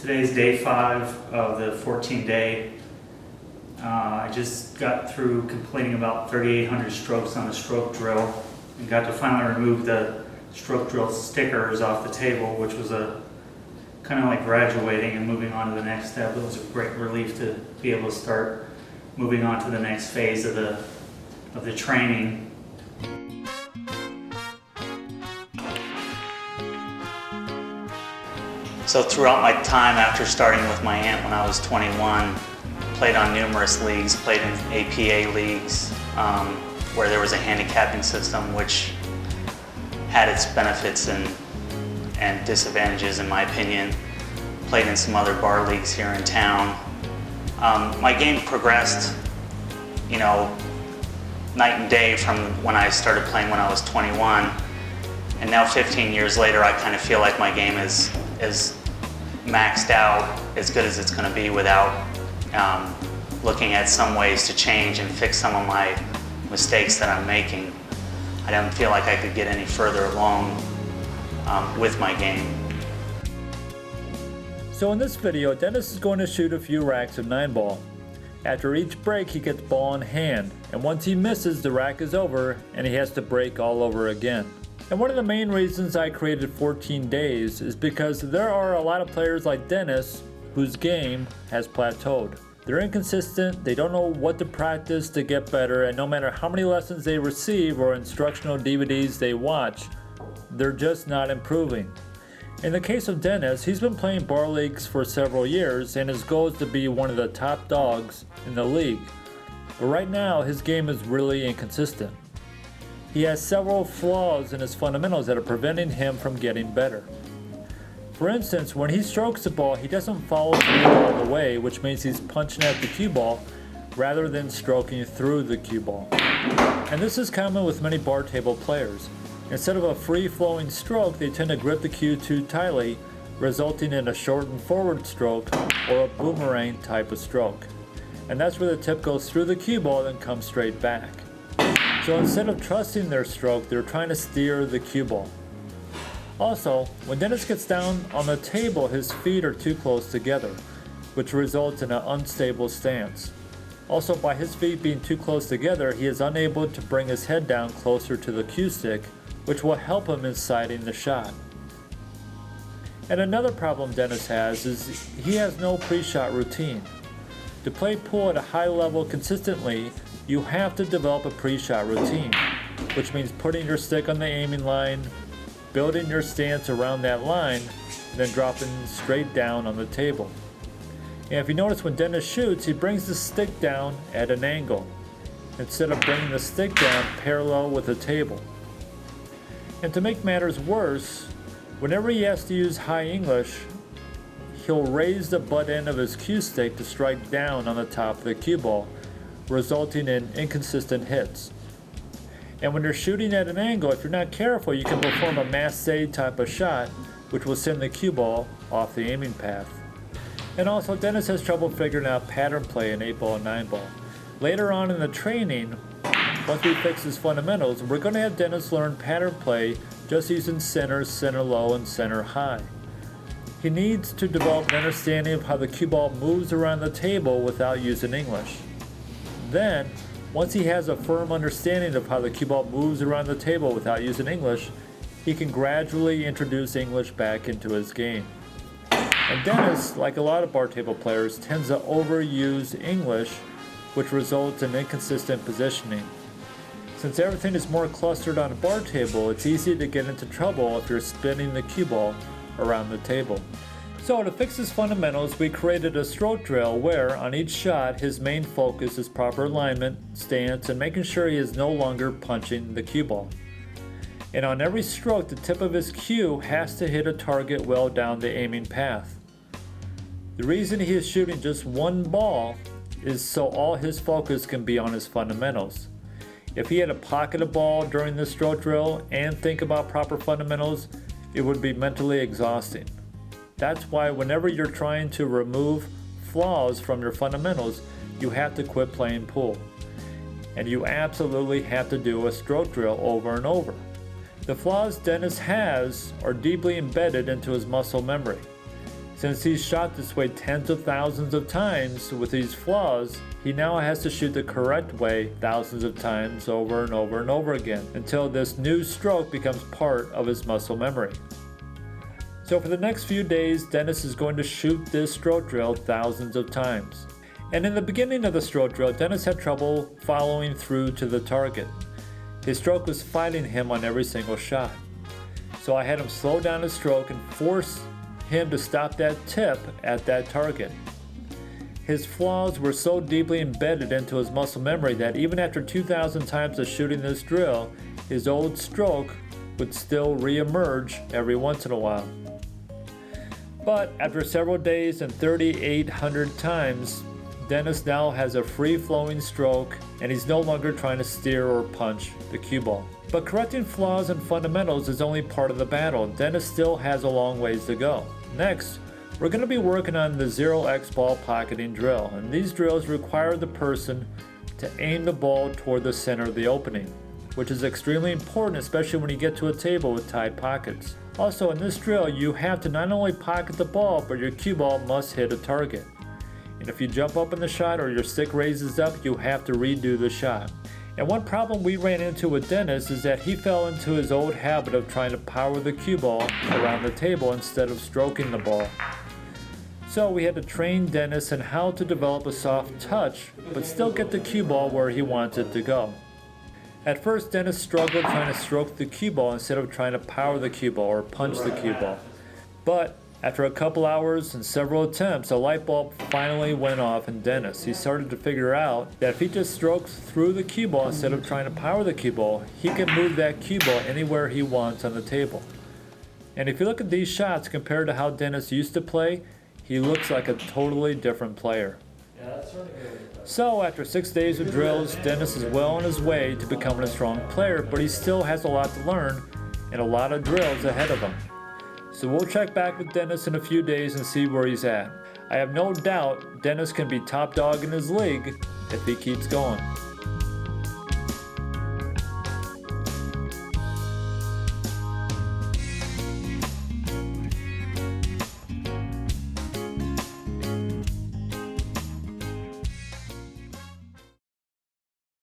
Today's day 5 of the 14-day. I just got through completing about 3,800 strokes on the stroke drill and got to finally remove the stroke drill stickers off the table, which was a kind of like graduating and moving on to the next step. It was a great relief to be able to start moving on to the next phase of the training. So throughout my time after starting with my aunt when I was 21, played on numerous leagues, played in APA leagues where there was a handicapping system, which had its benefits and disadvantages in my opinion. Played in some other bar leagues here in town. My game progressed, night and day from when I started playing when I was 21. And now 15 years later, I kind of feel like my game is maxed out, as good as it's going to be without looking at some ways to change and fix some of my mistakes that I'm making. I don't feel like I could get any further along with my game. So in this video, Dennis is going to shoot a few racks of 9-ball. After each break, he gets ball in hand, and once he misses, the rack is over and he has to break all over again. And one of the main reasons I created 14 days is because there are a lot of players like Dennis whose game has plateaued. They're inconsistent, they don't know what to practice to get better, and no matter how many lessons they receive or instructional DVDs they watch, they're just not improving. In the case of Dennis, he's been playing bar leagues for several years and his goal is to be one of the top dogs in the league. But right now, his game is really inconsistent. He has several flaws in his fundamentals that are preventing him from getting better. For instance, when he strokes the ball, he doesn't follow through all the way, which means he's punching at the cue ball rather than stroking through the cue ball. And this is common with many bar table players. Instead of a free-flowing stroke, they tend to grip the cue too tightly, resulting in a shortened forward stroke or a boomerang type of stroke. And that's where the tip goes through the cue ball and comes straight back. So instead of trusting their stroke, they're trying to steer the cue ball. Also, when Dennis gets down on the table, his feet are too close together, which results in an unstable stance. Also, by his feet being too close together, he is unable to bring his head down closer to the cue stick, which will help him in sighting the shot. And another problem Dennis has is he has no pre-shot routine. To play pool at a high level consistently, you have to develop a pre-shot routine, which means putting your stick on the aiming line, building your stance around that line, and then dropping straight down on the table. And if you notice when Dennis shoots, he brings the stick down at an angle, instead of bringing the stick down parallel with the table. And to make matters worse, whenever he has to use high English, he'll raise the butt end of his cue stick to strike down on the top of the cue ball, resulting in inconsistent hits. And when you're shooting at an angle, if you're not careful, you can perform a massé type of shot, which will send the cue ball off the aiming path. And also, Dennis has trouble figuring out pattern play in 8-ball and 9-ball. Later on in the training, once we fix his fundamentals, we're going to have Dennis learn pattern play just using center, center low, and center high. He needs to develop an understanding of how the cue ball moves around the table without using English. Then, once he has a firm understanding of how the cue ball moves around the table without using English, he can gradually introduce English back into his game. And Dennis, like a lot of bar table players, tends to overuse English, which results in inconsistent positioning. Since everything is more clustered on a bar table, it's easy to get into trouble if you're spinning the cue ball around the table. So to fix his fundamentals, we created a stroke drill where, on each shot, his main focus is proper alignment, stance, and making sure he is no longer punching the cue ball. And on every stroke, the tip of his cue has to hit a target well down the aiming path. The reason he is shooting just one ball is so all his focus can be on his fundamentals. If he had to pocket a ball during this stroke drill and think about proper fundamentals, it would be mentally exhausting. That's why whenever you're trying to remove flaws from your fundamentals, you have to quit playing pool. And you absolutely have to do a stroke drill over and over. The flaws Dennis has are deeply embedded into his muscle memory. Since he's shot this way tens of thousands of times with these flaws, he now has to shoot the correct way thousands of times over and over and over again until this new stroke becomes part of his muscle memory. So for the next few days, Dennis is going to shoot this stroke drill thousands of times. And in the beginning of the stroke drill, Dennis had trouble following through to the target. His stroke was fighting him on every single shot. So I had him slow down his stroke and force him to stop that tip at that target. His flaws were so deeply embedded into his muscle memory that even after 2,000 times of shooting this drill, his old stroke would still re-emerge every once in a while. But after several days and 3,800 times, Dennis now has a free-flowing stroke and he's no longer trying to steer or punch the cue ball. But correcting flaws and fundamentals is only part of the battle. Dennis still has a long ways to go. Next, we're going to be working on the 0x ball pocketing drill, and these drills require the person to aim the ball toward the center of the opening, which is extremely important, especially when you get to a table with tight pockets. Also, in this drill, you have to not only pocket the ball, but your cue ball must hit a target. And if you jump up in the shot or your stick raises up, you have to redo the shot. And one problem we ran into with Dennis is that he fell into his old habit of trying to power the cue ball around the table instead of stroking the ball. So we had to train Dennis in how to develop a soft touch, but still get the cue ball where he wants it to go. At first, Dennis struggled trying to stroke the cue ball instead of trying to power the cue ball or punch the cue ball. But after a couple hours and several attempts, a light bulb finally went off in Dennis. He started to figure out that if he just strokes through the cue ball instead of trying to power the cue ball, he can move that cue ball anywhere he wants on the table. And if you look at these shots compared to how Dennis used to play, he looks like a totally different player. So after 6 days of drills, Dennis is well on his way to becoming a strong player, but he still has a lot to learn and a lot of drills ahead of him. So we'll check back with Dennis in a few days and see where he's at. I have no doubt Dennis can be top dog in his league if he keeps going.